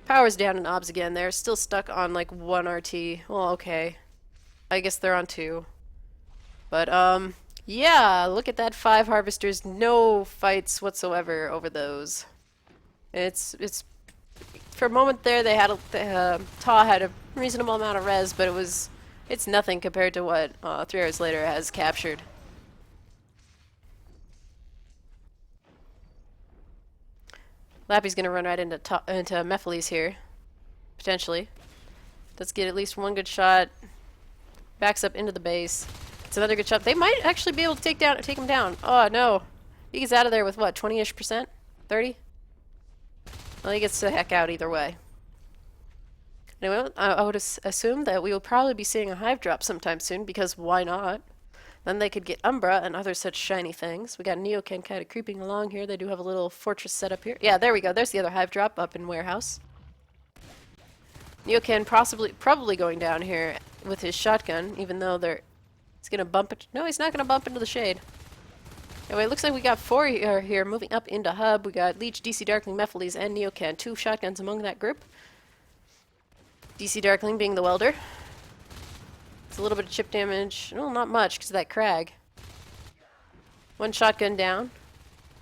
Power's down in Obs again. They're still stuck on like 1 RT. Well, okay. I guess they're on 2. But, yeah, look at that 5 Harvesters. No fights whatsoever over those. It's for a moment there, they had TAW had a reasonable amount of res, but it's nothing compared to what 3hrsLater has captured. Lappy's gonna run right into Mephiles here, potentially. Let's get at least one good shot. Backs up into the base. It's another good shot. They might actually be able to take him down. Oh no, he gets out of there with what, 20-ish%, 30? Well, he gets the heck out either way. Anyway, I would assume that we will probably be seeing a hive drop sometime soon, because why not? Then they could get Umbra and other such shiny things. We got Neoken kind of creeping along here. They do have a little fortress set up here. Yeah, there we go. There's the other hive drop up in Warehouse. Neoken probably going down here with his shotgun, even though he's gonna bump it. No, he's not gonna bump into the shade. Anyway, it looks like we got 4 here moving up into hub. We got Leech, DC Darkling, Mephiles, and Neoken. 2 shotguns among that group. DC Darkling being the welder. It's a little bit of chip damage. No, not much because of that crag. 1 shotgun down,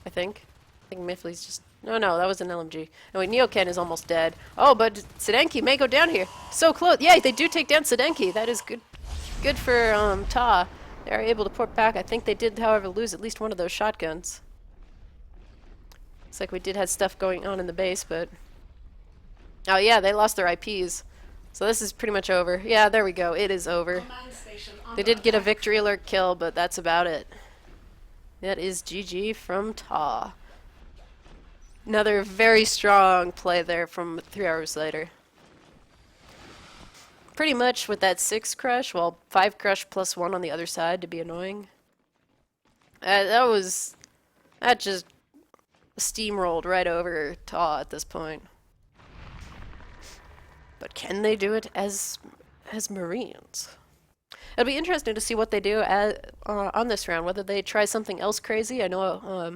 I think. I think Mephiles just... No, that was an LMG. Anyway, Neoken is almost dead. Oh, but Sedenki may go down here. So close. Yeah, they do take down Sedenki. That is good. Good for TAW. They are able to port back. I think they did, however, lose at least one of those shotguns. Looks like we did have stuff going on in the base, but... Oh yeah, they lost their IPs. So this is pretty much over. Yeah, there we go. It is over. They did get a victory alert kill, but that's about it. That is GG from TAW. Another very strong play there from 3hrsLater. Pretty much with that 6 crush, well, 5 crush plus 1 on the other side to be annoying. That just steamrolled right over TAW at this point. But can they do it as Marines? It'll be interesting to see what they do on this round. Whether they try something else crazy. I know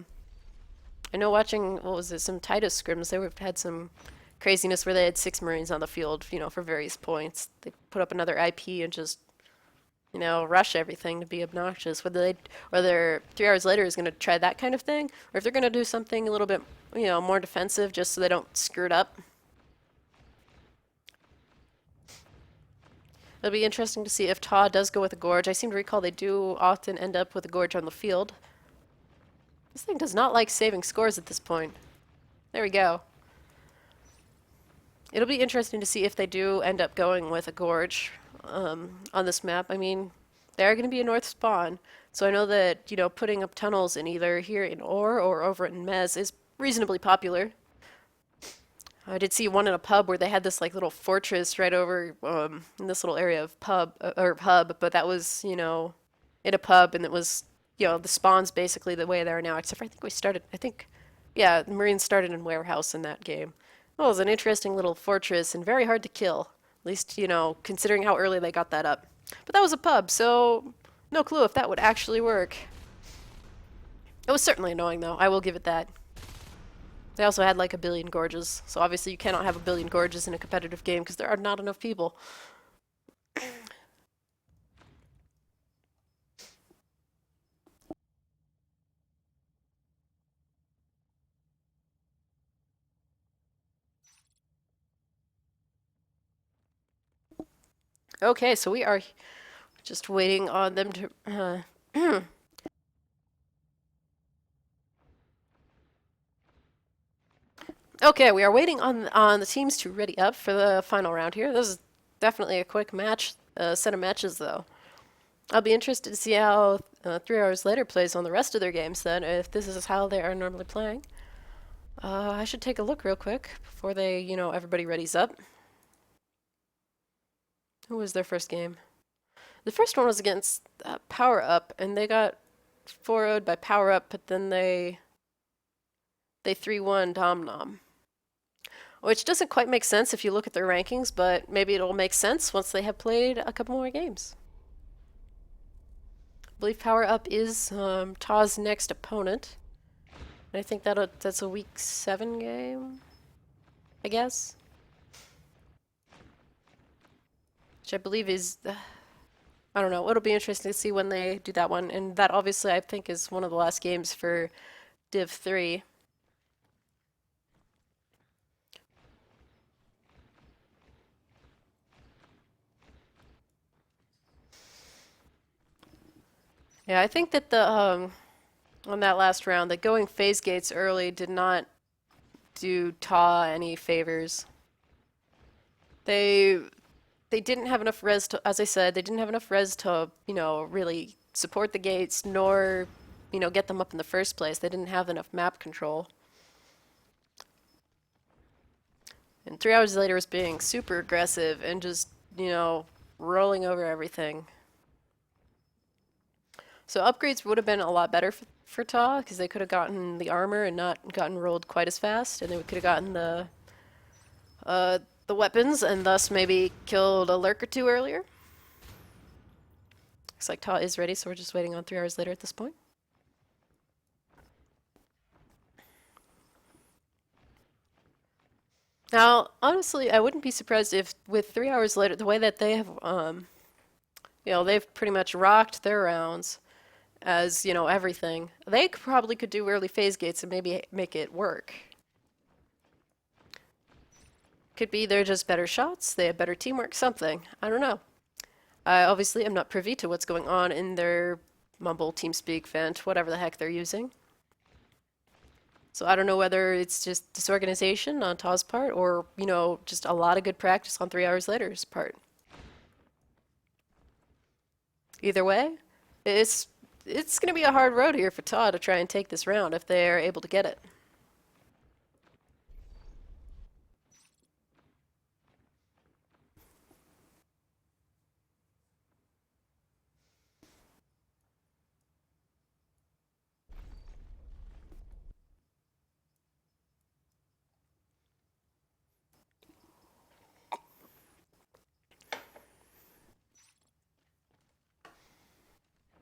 watching, what was it, some Titus scrims. They had some craziness where they had 6 Marines on the field, for various points. They put up another IP and just, rush everything to be obnoxious. Whether 3hrsLater is going to try that kind of thing, or if they're going to do something a little bit, more defensive, just so they don't screw it up. It'll be interesting to see if TAW does go with a Gorge. I seem to recall they do often end up with a Gorge on the field. This thing does not like saving scores at this point. There we go. It'll be interesting to see if they do end up going with a Gorge on this map. I mean, they are going to be a north spawn, so I know that, putting up tunnels in either here in Ore or over in Mez is reasonably popular. I did see one in a pub where they had this like little fortress right over in this little area of pub, but that was, in a pub, and it was, the spawns basically the way they are now, except for the Marines started in Warehouse in that game. Well, it was an interesting little fortress and very hard to kill, at least, considering how early they got that up. But that was a pub, so no clue if that would actually work. It was certainly annoying though, I will give it that. They also had like a billion gorges, so obviously you cannot have a billion gorges in a competitive game because there are not enough people. Okay, so we are just waiting on them to... Okay, we are waiting on the teams to ready up for the final round here. This is definitely a quick match, set of matches though. I'll be interested to see how 3 Hours Later plays on the rest of their games then, if this is how they are normally playing. I should take a look real quick before they, everybody readies up. Who was their first game? The first one was against Power Up, and they got 4-0'd by Power Up, but then they 3-1 Dom Nom. Which doesn't quite make sense if you look at their rankings, but maybe it'll make sense once they have played a couple more games. I believe Power Up is TAW's next opponent. And I think that's a week 7 game, I guess. Which I believe is, I don't know, it'll be interesting to see when they do that one. And that obviously I think is one of the last games for Div 3. Yeah, I think that on that last round, that going phase gates early did not do TAW any favors. They didn't have enough res to, as I said, they didn't have enough res to, really support the gates, nor, get them up in the first place. They didn't have enough map control. And 3 Hours Later was being super aggressive and just, rolling over everything. So upgrades would have been a lot better for TAW, because they could have gotten the armor and not gotten rolled quite as fast, and they could have gotten the weapons and thus maybe killed a lurk or two earlier. Looks like TAW is ready, so we're just waiting on 3 Hours Later at this point. Now, honestly, I wouldn't be surprised if with 3 Hours Later, the way that they have, they've pretty much rocked their rounds as, everything. They probably could do early phase gates and maybe make it work. Could be they're just better shots, they have better teamwork, something. I don't know. I obviously am not privy to what's going on in their Mumble, TeamSpeak, Vent, whatever the heck they're using. So I don't know whether it's just disorganization on TAW's part or, just a lot of good practice on 3 Hours Later's part. Either way, it's going to be a hard road here for TAW to try and take this round if they're able to get it.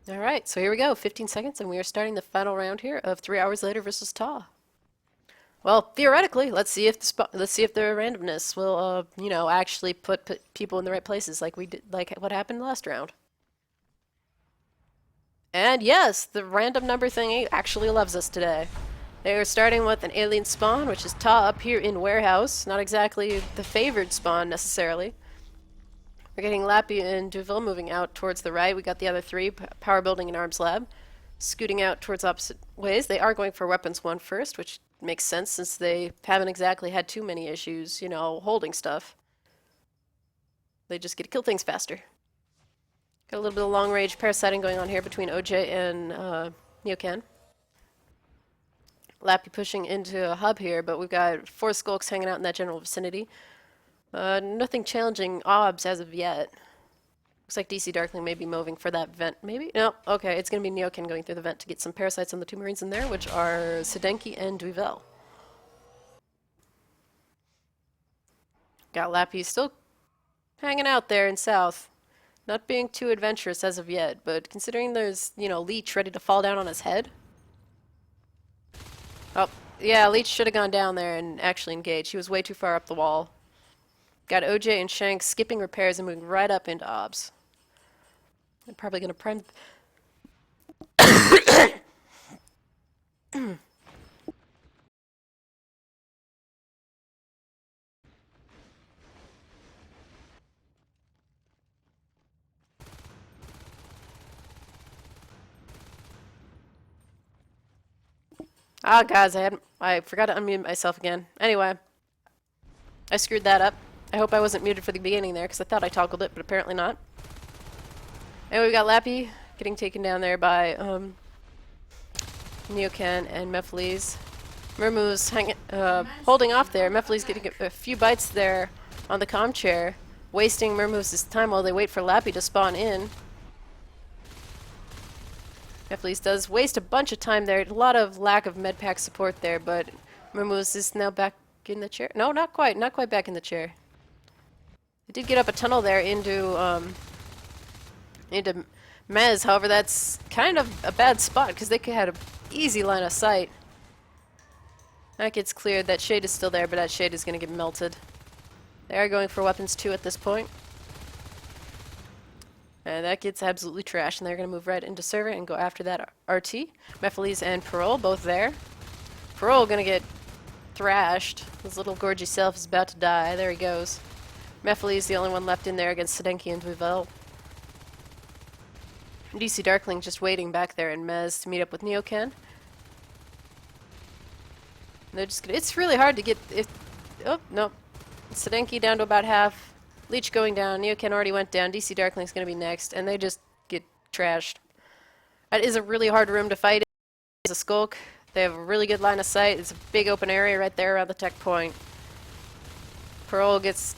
All right, so here we go, 15 seconds, and we are starting the final round here of 3 Hours Later versus TAW. Well, theoretically, let's see if the randomness will, actually put people in the right places, like we did, like what happened last round. And yes, the random number thingy actually loves us today. They are starting with an alien spawn, which is TAW up here in warehouse. Not exactly the favored spawn necessarily. We're getting Lappy and Duville moving out towards the right. We got the other three, Power Building and Arms Lab, scooting out towards opposite ways. They are going for Weapons 1 first, which makes sense since they haven't exactly had too many issues, holding stuff. They just get to kill things faster. Got a little bit of long-range parasiting going on here between OJ and Neocan. Lappy pushing into a hub here, but we've got 4 skulks hanging out in that general vicinity. Nothing challenging OBS as of yet. Looks like DC Darkling may be moving for that vent, maybe? No, okay, it's going to be Neokin going through the vent to get some parasites on the 2 Marines in there, which are Sedenki and Duville. Got Lappy still hanging out there in south. Not being too adventurous as of yet, but considering there's, Leech ready to fall down on his head. Oh, yeah, Leech should have gone down there and actually engaged. He was way too far up the wall. Got OJ and Shank skipping repairs and moving right up into OBS. I'm probably going to prime... Ah, guys, I forgot to unmute myself again. Anyway, I screwed that up. I hope I wasn't muted for the beginning there, because I thought I toggled it, but apparently not. And we got Lappy getting taken down there by Neocan and Mephiles. Mermu's holding off there. Mephiles getting a few bites there on the comm chair, wasting Mermu's time while they wait for Lappy to spawn in. Mephiles does waste a bunch of time there. A lot of lack of medpack support there, but Mermu's is now back in the chair. No, not quite. Not quite back in the chair. They did get up a tunnel there into Mez. However, that's kind of a bad spot because they could have had an easy line of sight. That gets cleared. That shade is still there, but that shade is going to get melted. They are going for weapons 2 at this point. And that gets absolutely trashed, and they're going to move right into server and go after that RT. Mephiles and Parole both there. Parole going to get thrashed. His little gorgy self is about to die. There he goes. Mephiles the only one left in there against Sedenki and Duvel. DC Darkling just waiting back there in Mez to meet up with Neocan. They're just gonna, it's really hard to get oh no. Sedenki down to about half. Leech going down. Neocan already went down. DC Darkling's gonna be next, and they just get trashed. That is a really hard room to fight in. It's a skulk. They have a really good line of sight. It's a big open area right there around the tech point. Parole gets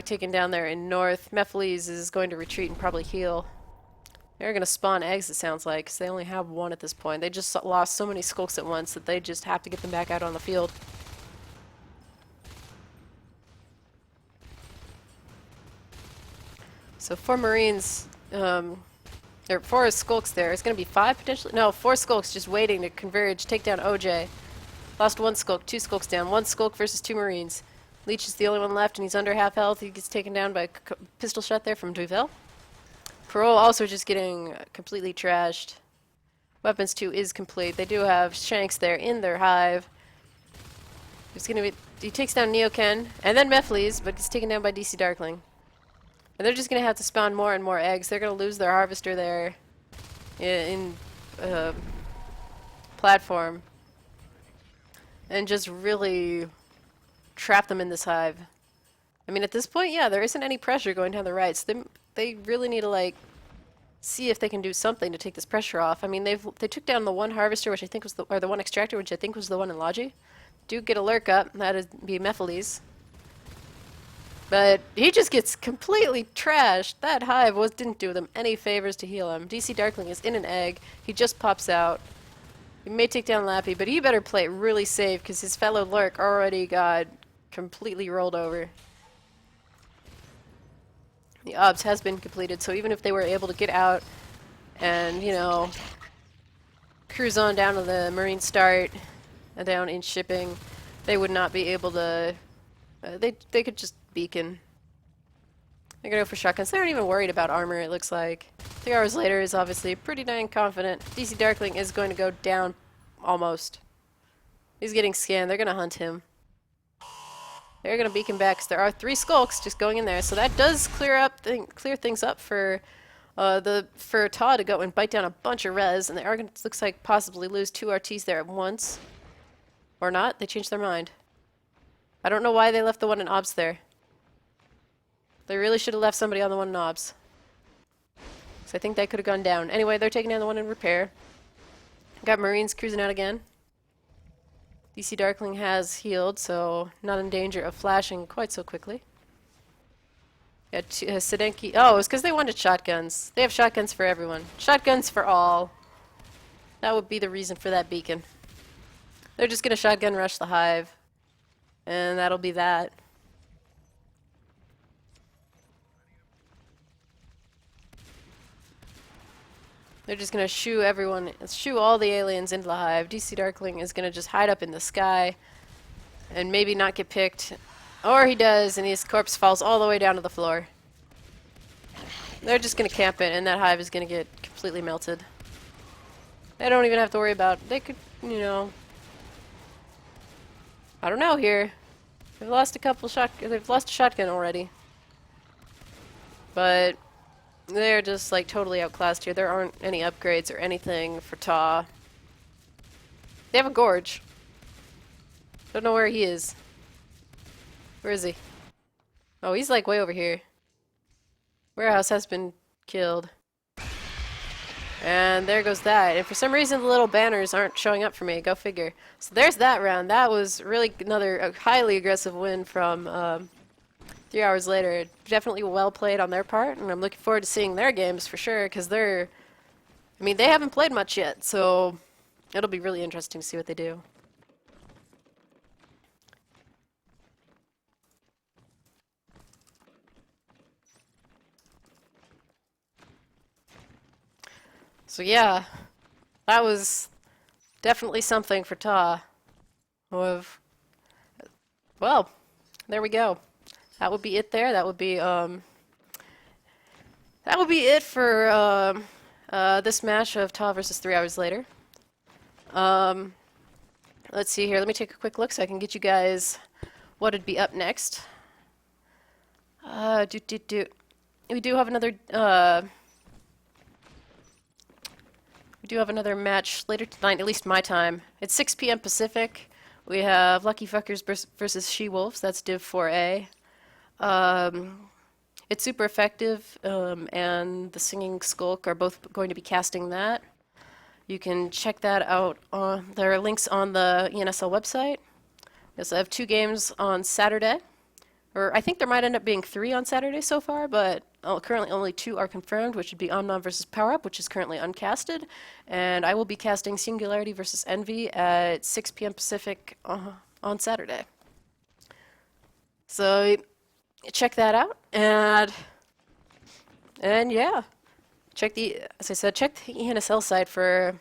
taken down there in north. Mephiles is going to retreat and probably heal. They're going to spawn eggs, it sounds like, because they only have one at this point. They just lost so many skulks at once that they just have to get them back out on the field. So 4 Marines, there are 4 skulks there. It's going to be 5 potentially? No, 4 skulks just waiting to converge, take down OJ. Lost 1 skulk, 2 skulks down. 1 skulk versus 2 Marines. Leech is the only one left, and he's under half health. He gets taken down by a pistol shot there from Duvel. Parole also just getting completely trashed. Weapons 2 is complete. They do have Shanks there in their hive. He takes down Neocan and then Mephiles, but gets taken down by DC Darkling. And they're just going to have to spawn more and more eggs. They're going to lose their harvester there in platform and just really trap them in this hive. I mean, at this point, yeah, there isn't any pressure going down the right, so they really need to, like, see if they can do something to take this pressure off. I mean, they took down the one harvester, which I think was or the one extractor, which I think was the one in Logi. Do get a lurk up, that'd be Mephiles. But he just gets completely trashed. That hive didn't do them any favors to heal him. DC Darkling is in an egg. He just pops out. He may take down Lappy, but he better play it really safe because his fellow lurk already got completely rolled over. The obs has been completed, so even if they were able to get out and, you know, cruise on down to the Marine start, down in shipping, they would not be able to, they could just beacon. They're gonna go for shotguns. They aren't even worried about armor, it looks like. 3hrsLater is obviously pretty dang confident. DC Darkling is going to go down almost. He's getting scanned. They're gonna hunt him. They're gonna beacon back because there are 3 skulks just going in there, so that does clear things up for TAW to go and bite down a bunch of res, and they are gonna, looks like, possibly lose 2 RTs there at once, or not. They changed their mind. I don't know why they left the one in obs there. They really should have left somebody on the one in obs. So I think that could have gone down. Anyway, they're taking down the one in repair. Got Marines cruising out again. DC Darkling has healed, so not in danger of flashing quite so quickly. Got Sedenki. Oh, it's because they wanted shotguns. They have shotguns for everyone. Shotguns for all. That would be the reason for that beacon. They're just going to shotgun rush the hive. And that'll be that. They're just gonna shoo all the aliens into the hive. DC Darkling is gonna just hide up in the sky and maybe not get picked. Or he does, and his corpse falls all the way down to the floor. They're just gonna camp it, and that hive is gonna get completely melted. They don't even have to worry about, they could, you know, I don't know here. They've lost they've lost a shotgun already. But they're just, like, totally outclassed here. There aren't any upgrades or anything for TAW. They have a gorge. Don't know where he is. Where is he? Oh, he's, like, way over here. Warehouse has been killed. And there goes that. And for some reason, the little banners aren't showing up for me. Go figure. So there's that round. That was really another highly aggressive win from 3 hours later. Definitely well played on their part, and I'm looking forward to seeing their games for sure, because I mean, they haven't played much yet, so it'll be really interesting to see what they do. So yeah, that was definitely something for Ta. Of well, there we go. That would be it there. That would be it for this match of Ta versus 3 hours later. Um, let's see here. Let me take a quick look so I can get you guys what would be up next. Doot doot doot. We do have another match later tonight, at least my time. It's 6 p.m. Pacific. We have Lucky Fuckers versus She-Wolves. That's Div 4A. It's super effective, and the Singing Skulk are both going to be casting that. You can check that out. There are links on the NSL website. Yes, I have 2 games on Saturday. Or I think there might end up being 3 on Saturday so far, but currently only 2 are confirmed, which would be Omnom versus Power Up, which is currently uncasted. And I will be casting Singularity versus Envy at 6 p.m. Pacific on Saturday. So check that out, and yeah, check the as I said, check the NSL site for